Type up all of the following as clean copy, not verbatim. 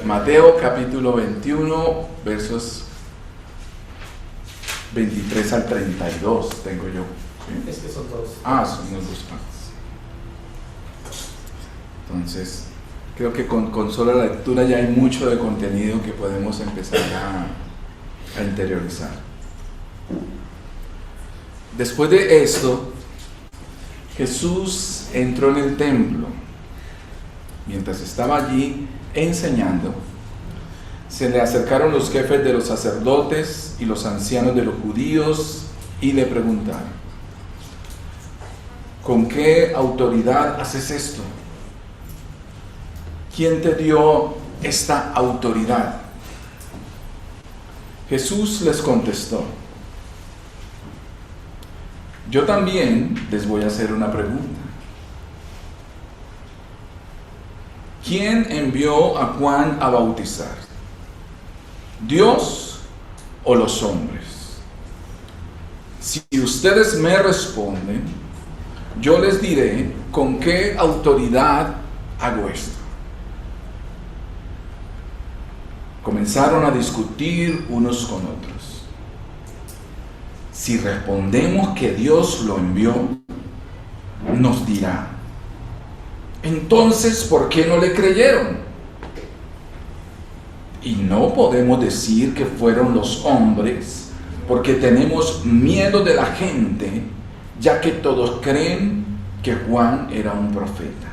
Mateo capítulo 21, versos 23 al 32 tengo yo. ¿Sí? Es que son dos. Son las dos partes. Entonces, creo que con solo la lectura ya hay mucho de contenido que podemos empezar a interiorizar. Después de esto, Jesús entró en el templo. Mientras estaba allí enseñando, se le acercaron los jefes de los sacerdotes y los ancianos de los judíos y le preguntaron: ¿con qué autoridad haces esto? ¿Quién te dio esta autoridad? Jesús les contestó: yo también les voy a hacer una pregunta. ¿Quién envió a Juan a bautizar? ¿Dios o los hombres? Si ustedes me responden, yo les diré con qué autoridad hago esto. Comenzaron a discutir unos con otros. Si respondemos que Dios lo envió, nos dirá: entonces, ¿por qué no le creyeron? Y no podemos decir que fueron los hombres, porque tenemos miedo de la gente, ya que todos creen que Juan era un profeta.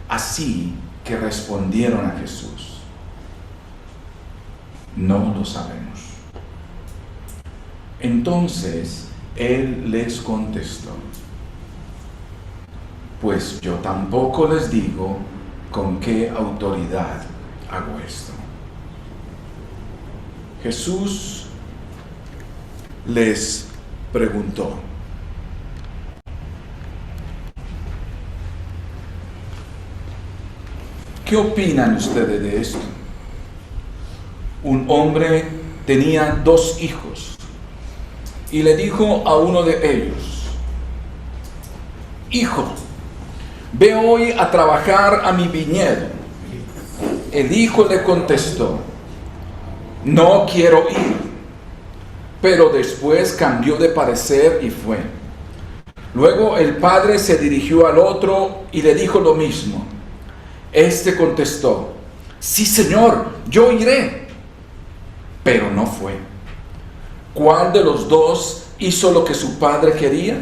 Así que respondieron a Jesús: no lo sabemos. Entonces él les contestó: pues yo tampoco les digo con qué autoridad hago esto. Jesús les preguntó: ¿qué opinan ustedes de esto? Un hombre tenía 2 hijos y le dijo a uno de ellos: hijo, ve hoy a trabajar a mi viñedo. El hijo le contestó: no quiero ir. Pero después cambió de parecer y fue. Luego el padre se dirigió al otro y le dijo lo mismo. Este contestó: sí, señor, yo iré. Pero no fue. ¿Cuál de los dos hizo lo que su padre quería?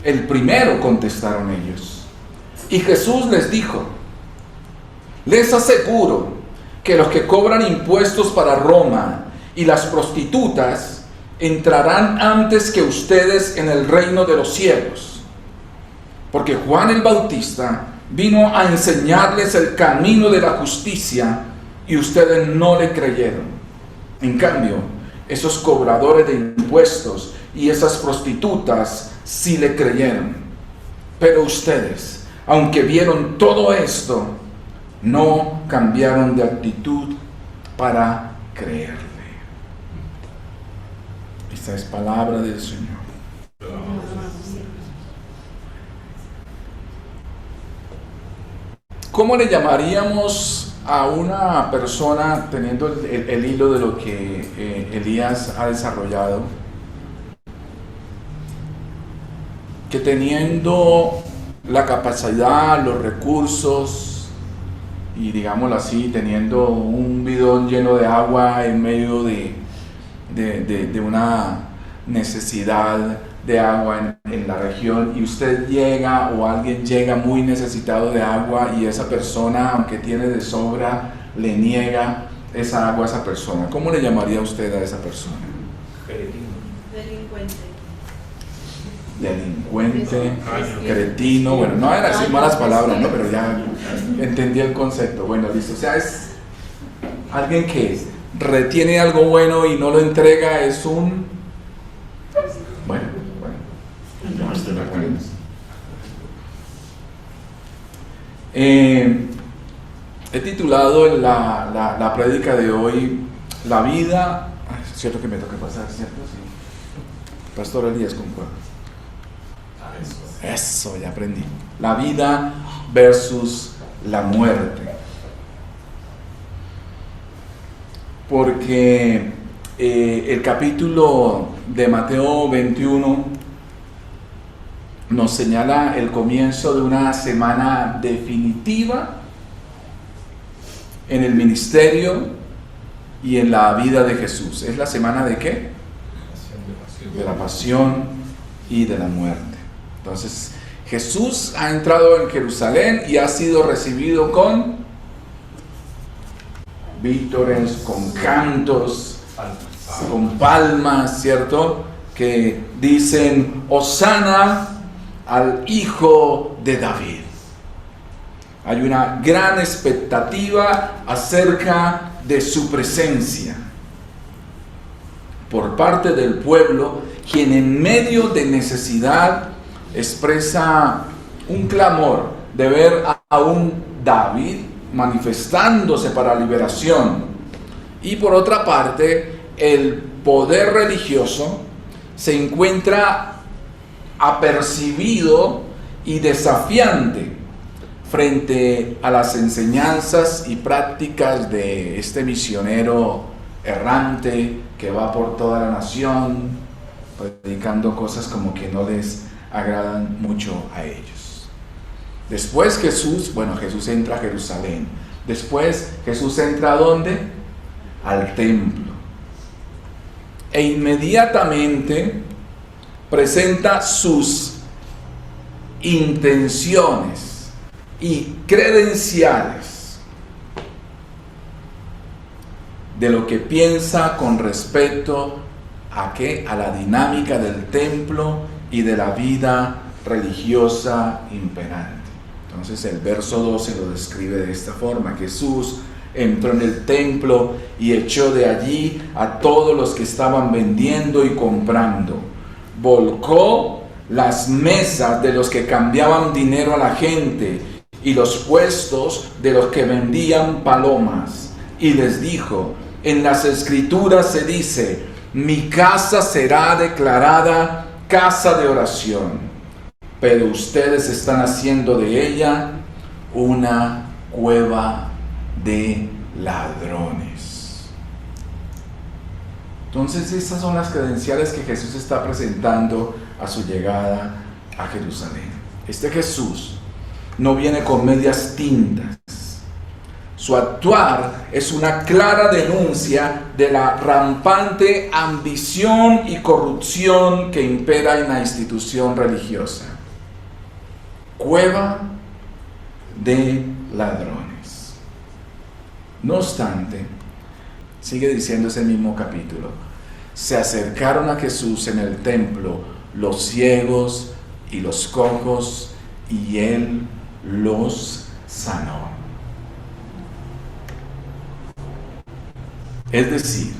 El primero, contestaron ellos. Y Jesús les dijo: les aseguro que los que cobran impuestos para Roma y las prostitutas entrarán antes que ustedes en el reino de los cielos. Porque Juan el Bautista vino a enseñarles el camino de la justicia y ustedes no le creyeron. En cambio, esos cobradores de impuestos y esas prostitutas sí le creyeron. Pero ustedes, aunque vieron todo esto, no cambiaron de actitud para creerle. Esta es palabra del Señor. ¿Cómo le llamaríamos a una persona, teniendo el hilo de lo que Elías ha desarrollado, que teniendo la capacidad, los recursos, y digámoslo así, teniendo un bidón lleno de agua en medio de una necesidad de agua en la región, y usted llega o alguien llega muy necesitado de agua y esa persona, aunque tiene de sobra, le niega esa agua a esa persona? ¿Cómo le llamaría usted a esa persona? Delincuente, cretino. Bueno, no era decir malas palabras, ¿no? Pero ya entendí el concepto. Bueno, listo. O sea, es alguien que retiene algo bueno y no lo entrega. Es un... Bueno, no estoy de acuerdo. He titulado la prédica de hoy: la vida... Es cierto que me toca pasar, ¿cierto? Sí. Pastor Elías, concuerdo. Eso, ya aprendí. La vida versus la muerte. porque el capítulo de Mateo 21 nos señala el comienzo de una semana definitiva en el ministerio y en la vida de Jesús. ¿Es la semana de qué? De la pasión y de la muerte. Entonces, Jesús ha entrado en Jerusalén y ha sido recibido con vítores, con cantos, con palmas, ¿cierto? Que dicen, Hosana al Hijo de David. Hay una gran expectativa acerca de su presencia por parte del pueblo, quien en medio de necesidad expresa un clamor de ver a un David manifestándose para liberación. Y por otra parte, el poder religioso se encuentra apercibido y desafiante frente a las enseñanzas y prácticas de este misionero errante que va por toda la nación predicando cosas como que no les agradan mucho a ellos. Después Jesús entra a Jerusalén. Después Jesús entra ¿a dónde? Al templo. E inmediatamente presenta sus intenciones y credenciales de lo que piensa con respecto a qué, a la dinámica del templo y de la vida religiosa imperante. Entonces el verso 12 lo describe de esta forma: Jesús entró en el templo y echó de allí a todos los que estaban vendiendo y comprando. Volcó las mesas de los que cambiaban dinero a la gente y los puestos de los que vendían palomas. Y les dijo: en las Escrituras se dice, mi casa será declarada casa de oración, pero ustedes están haciendo de ella una cueva de ladrones. Entonces estas son las credenciales que Jesús está presentando a su llegada a Jerusalén. Este Jesús no viene con medias tintas. Su actuar es una clara denuncia de la rampante ambición y corrupción que impera en la institución religiosa. Cueva de ladrones. No obstante, sigue diciendo ese mismo capítulo, se acercaron a Jesús en el templo los ciegos y los cojos, y él los sanó. Es decir,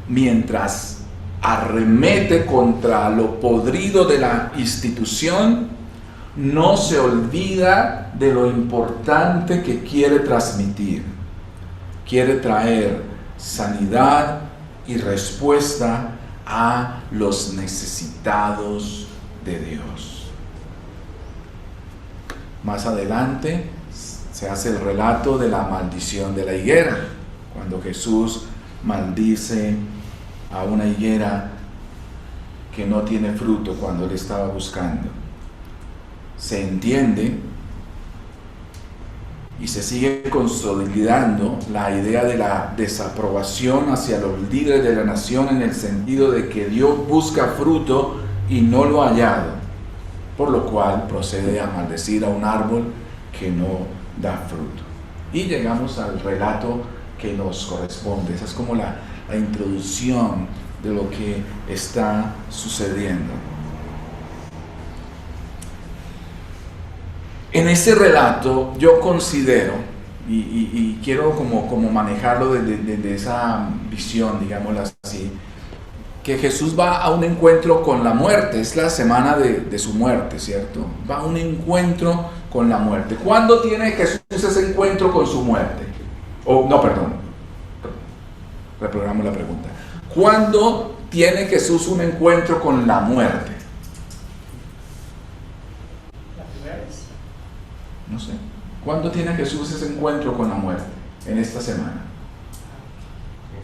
mientras arremete contra lo podrido de la institución, no se olvida de lo importante que quiere transmitir. Quiere traer sanidad y respuesta a los necesitados de Dios. Más adelante se hace el relato de la maldición de la higuera, cuando Jesús maldice a una higuera que no tiene fruto cuando él estaba buscando. Se entiende y se sigue consolidando la idea de la desaprobación hacia los líderes de la nación, en el sentido de que Dios busca fruto y no lo ha hallado, por lo cual procede a maldecir a un árbol que no da fruto. Y llegamos al relato que nos corresponde. Esa es como la introducción de lo que está sucediendo. En ese relato yo considero, y quiero como manejarlo desde esa visión, digámoslo así, que Jesús va a un encuentro con la muerte. Es la semana de su muerte, ¿cierto? Va a un encuentro con la muerte. ¿Cuándo tiene Jesús ese encuentro con su muerte? Reprogramo la pregunta. ¿Cuándo tiene Jesús un encuentro con la muerte? La primera vez. No sé. ¿Cuándo tiene Jesús ese encuentro con la muerte? En esta semana.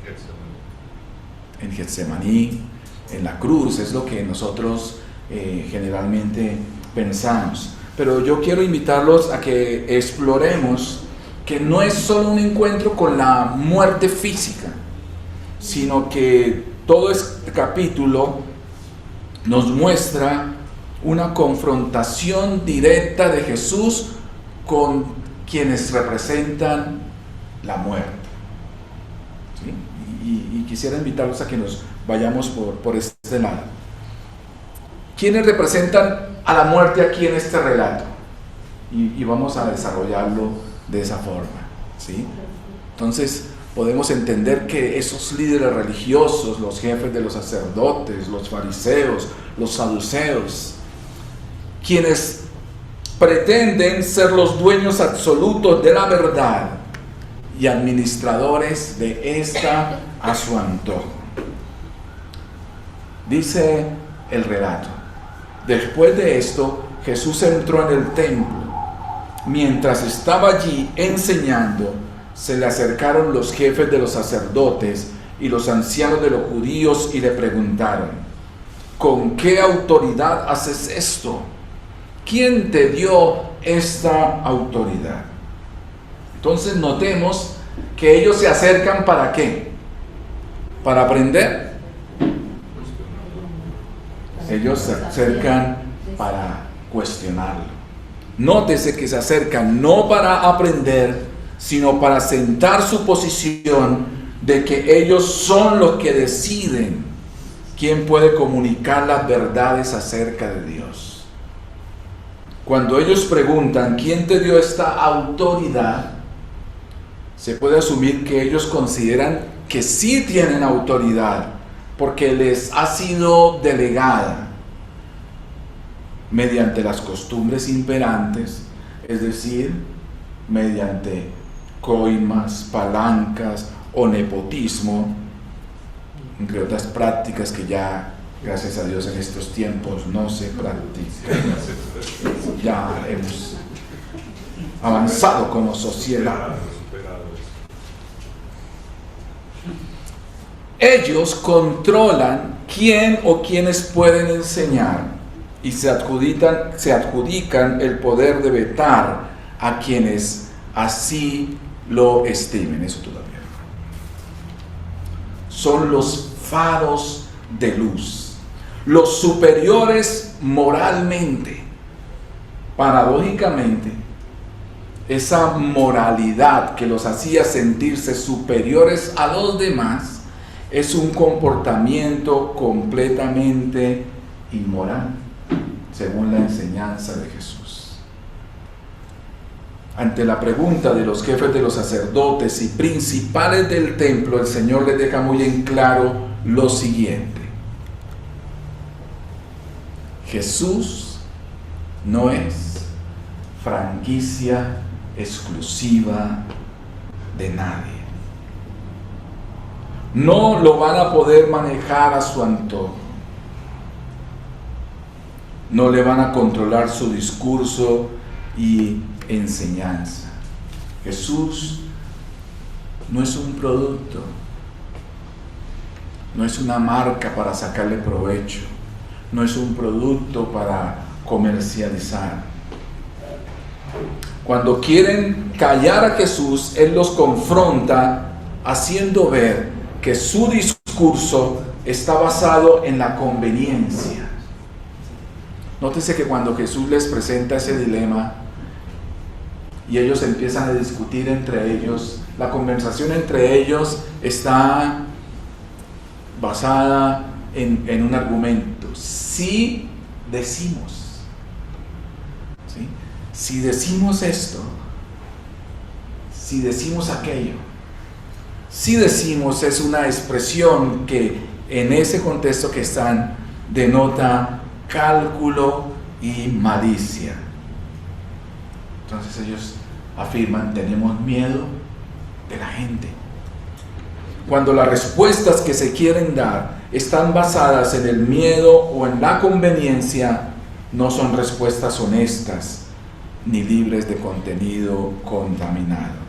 En En Getsemaní, en la cruz, es lo que nosotros generalmente pensamos. Pero yo quiero invitarlos a que exploremos que no es solo un encuentro con la muerte física, sino que todo este capítulo nos muestra una confrontación directa de Jesús con quienes representan la muerte. ¿Sí? Y quisiera invitarlos a que nos vayamos por este lado. ¿Quiénes representan a la muerte aquí en este relato? Y vamos a desarrollarlo de esa forma, ¿sí? Entonces podemos entender que esos líderes religiosos, los jefes de los sacerdotes, los fariseos, los saduceos, quienes pretenden ser los dueños absolutos de la verdad y administradores de esta a su antojo. Dice el relato: después de esto, Jesús entró en el templo. Mientras estaba allí enseñando, se le acercaron los jefes de los sacerdotes y los ancianos de los judíos y le preguntaron: ¿con qué autoridad haces esto? ¿Quién te dio esta autoridad? Entonces notemos que ellos se acercan ¿para qué? ¿Para aprender? Ellos se acercan para cuestionarlo. Nótese que se acercan no para aprender, sino para sentar su posición de que ellos son los que deciden quién puede comunicar las verdades acerca de Dios. Cuando ellos preguntan ¿quién te dio esta autoridad?, se puede asumir que ellos consideran que sí tienen autoridad, porque les ha sido delegada mediante las costumbres imperantes, es decir, mediante coimas, palancas o nepotismo, entre otras prácticas que ya, gracias a Dios, en estos tiempos no se practican. Ya hemos avanzado como sociedad. Ellos controlan quién o quiénes pueden enseñar y se adjudican el poder de vetar a quienes así lo estimen. Eso todavía. Son los faros de luz, los superiores moralmente. Paradójicamente, esa moralidad que los hacía sentirse superiores a los demás es un comportamiento completamente inmoral, según la enseñanza de Jesús. Ante la pregunta de los jefes de los sacerdotes y principales del templo, el Señor les deja muy en claro lo siguiente: Jesús no es franquicia exclusiva de nadie. No lo van a poder manejar a su antojo. No le van a controlar su discurso y enseñanza. Jesús no es un producto, no es una marca para sacarle provecho, no es un producto para comercializar. Cuando quieren callar a Jesús, Él los confronta haciendo ver que su discurso está basado en la conveniencia. Nótese que cuando Jesús les presenta ese dilema y ellos empiezan a discutir entre ellos, la conversación entre ellos está basada en un argumento. Si decimos, ¿sí?, si decimos esto, si decimos aquello, si decimos es una expresión que en ese contexto que están denota cálculo y malicia. Entonces ellos afirman: tenemos miedo de la gente. Cuando las respuestas que se quieren dar están basadas en el miedo o en la conveniencia, no son respuestas honestas ni libres de contenido contaminado.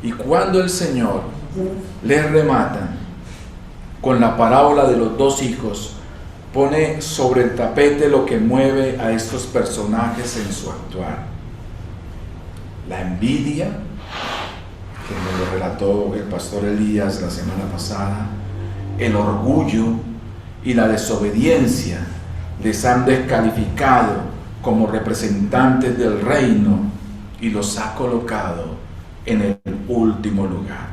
Y cuando el Señor les rematan con la parábola de los dos hijos. Pone sobre el tapete lo que mueve a estos personajes en su actuar. La envidia, que me lo relató el pastor Elías la semana pasada, el orgullo y la desobediencia les han descalificado como representantes del reino y los ha colocado en el último lugar.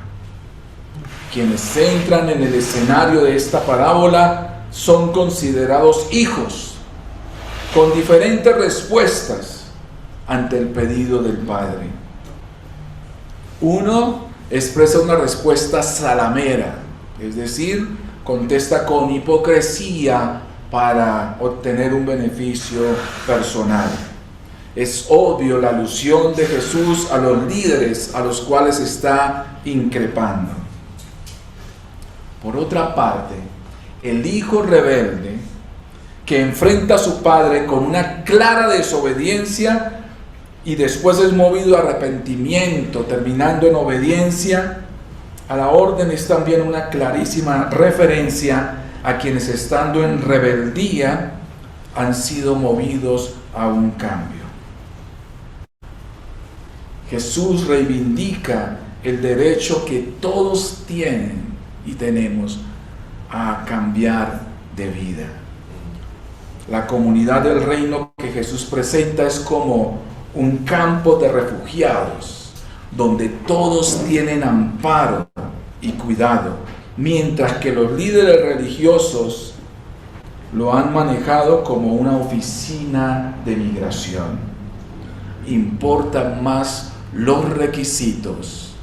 Quienes entran en el escenario de esta parábola son considerados hijos, con diferentes respuestas ante el pedido del Padre. Uno expresa una respuesta zalamera, es decir, contesta con hipocresía para obtener un beneficio personal. Es obvio la alusión de Jesús a los líderes a los cuales está increpando. Por otra parte, el hijo rebelde que enfrenta a su padre con una clara desobediencia y después es movido a arrepentimiento, terminando en obediencia a la orden, es también una clarísima referencia a quienes estando en rebeldía han sido movidos a un cambio. Jesús reivindica el derecho que todos tienen y tenemos a cambiar de vida. La comunidad del reino que Jesús presenta es como un campo de refugiados, donde todos tienen amparo y cuidado, mientras que los líderes religiosos lo han manejado como una oficina de migración. Importan más los requisitos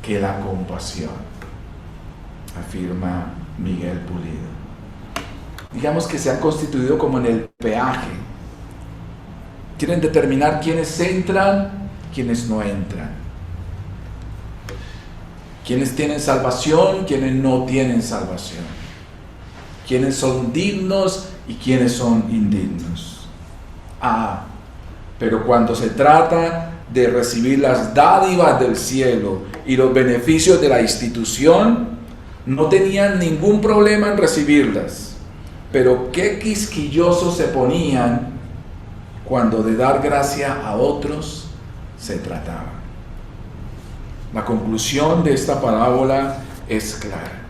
que la compasión, afirma Miguel Pulido. Digamos que se han constituido como en el peaje. Quieren determinar quiénes entran, quiénes no entran. Quiénes tienen salvación, quiénes no tienen salvación. Quiénes son dignos y quiénes son indignos. Pero cuando se trata de recibir las dádivas del cielo y los beneficios de la institución, no tenían ningún problema en recibirlas. Pero qué quisquillosos se ponían cuando de dar gracia a otros se trataba. La conclusión de esta parábola es clara.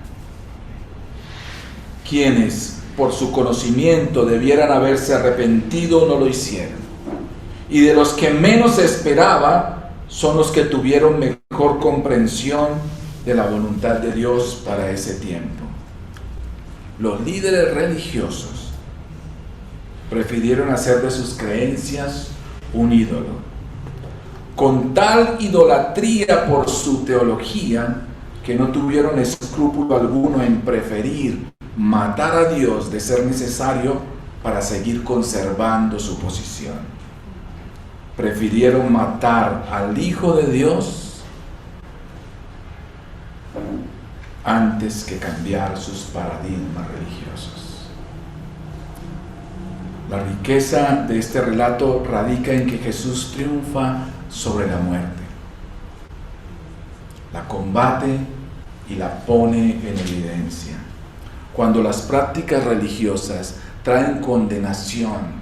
Quienes por su conocimiento debieran haberse arrepentido no lo hicieron. Y de los que menos se esperaba son los que tuvieron mejor comprensión de la voluntad de Dios para ese tiempo. Los líderes religiosos prefirieron hacer de sus creencias un ídolo. Con tal idolatría por su teología, que no tuvieron escrúpulo alguno en preferir matar a Dios de ser necesario para seguir conservando su posición. Prefirieron matar al Hijo de Dios antes que cambiar sus paradigmas religiosos. La riqueza de este relato radica en que Jesús triunfa sobre la muerte, la combate y la pone en evidencia. Cuando las prácticas religiosas traen condenación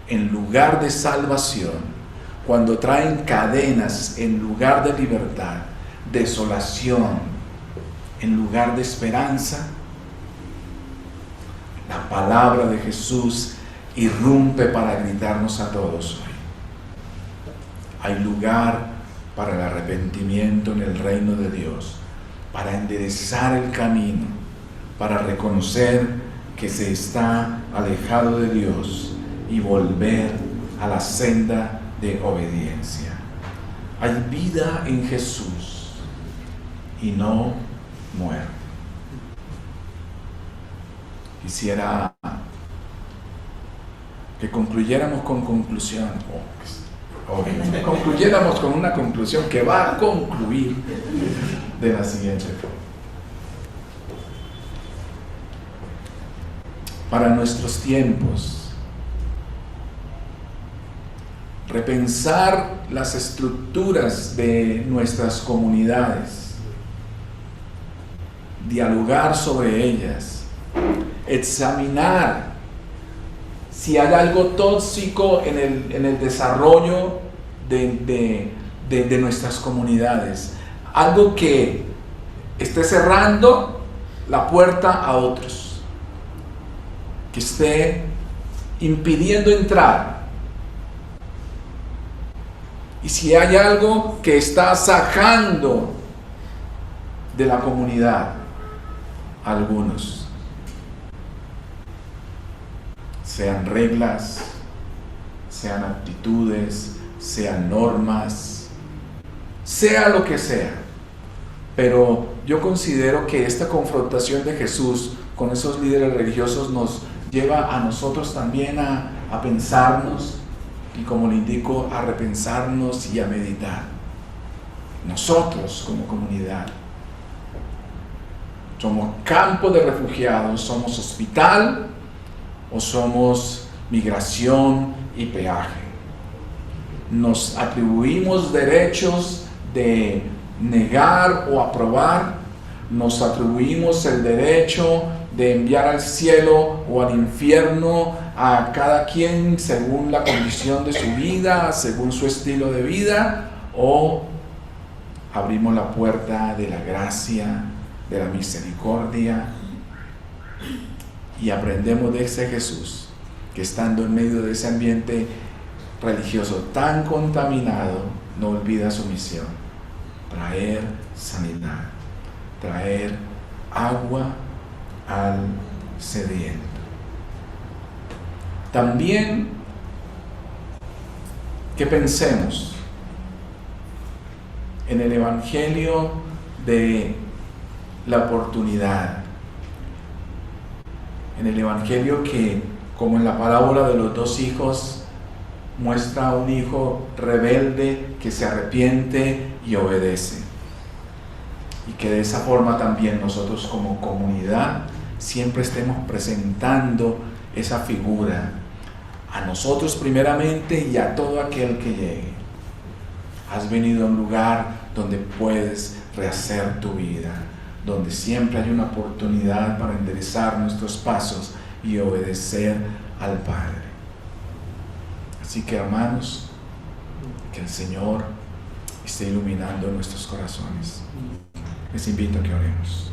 en lugar de salvación, cuando traen cadenas en lugar de libertad, desolación en lugar de esperanza, la palabra de Jesús irrumpe para gritarnos a todos hoy. Hay lugar para el arrepentimiento en el reino de Dios, para enderezar el camino, para reconocer que se está alejado de Dios y volver a la senda de obediencia. Hay vida en Jesús y no muerte. Quisiera que concluyéramos con conclusión, que concluyéramos con una conclusión que va a concluir de la siguiente forma. Para nuestros tiempos, repensar las estructuras de nuestras comunidades dialogar sobre ellas, examinar si hay algo tóxico en el desarrollo de nuestras comunidades, algo que esté cerrando la puerta a otros, que esté impidiendo entrar. Y si hay algo que está sacando de la comunidad a algunos, sean reglas, sean actitudes, sean normas, sea lo que sea. Pero yo considero que esta confrontación de Jesús con esos líderes religiosos nos lleva a nosotros también a pensarnos y, como le indico, a repensarnos y a meditar. Nosotros como comunidad somos campo de refugiados, somos hospital o somos migración y peaje. Nos atribuimos derechos de negar o aprobar, nos atribuimos el derecho de enviar al cielo o al infierno a cada quien según la condición de su vida, según su estilo de vida, o abrimos la puerta de la gracia, de la misericordia, y aprendemos de ese Jesús que, estando en medio de ese ambiente religioso tan contaminado, no olvida su misión: traer sanidad, traer agua al sediento. También que pensemos en el Evangelio de la oportunidad, en el Evangelio que, como en la parábola de los dos hijos, muestra a un hijo rebelde que se arrepiente y obedece. Y que de esa forma también nosotros como comunidad siempre estemos presentando esa figura a nosotros primeramente y a todo aquel que llegue. Has venido a un lugar donde puedes rehacer tu vida, donde siempre hay una oportunidad para enderezar nuestros pasos y obedecer al Padre. Así que, hermanos, que el Señor esté iluminando nuestros corazones. Les invito a que oremos.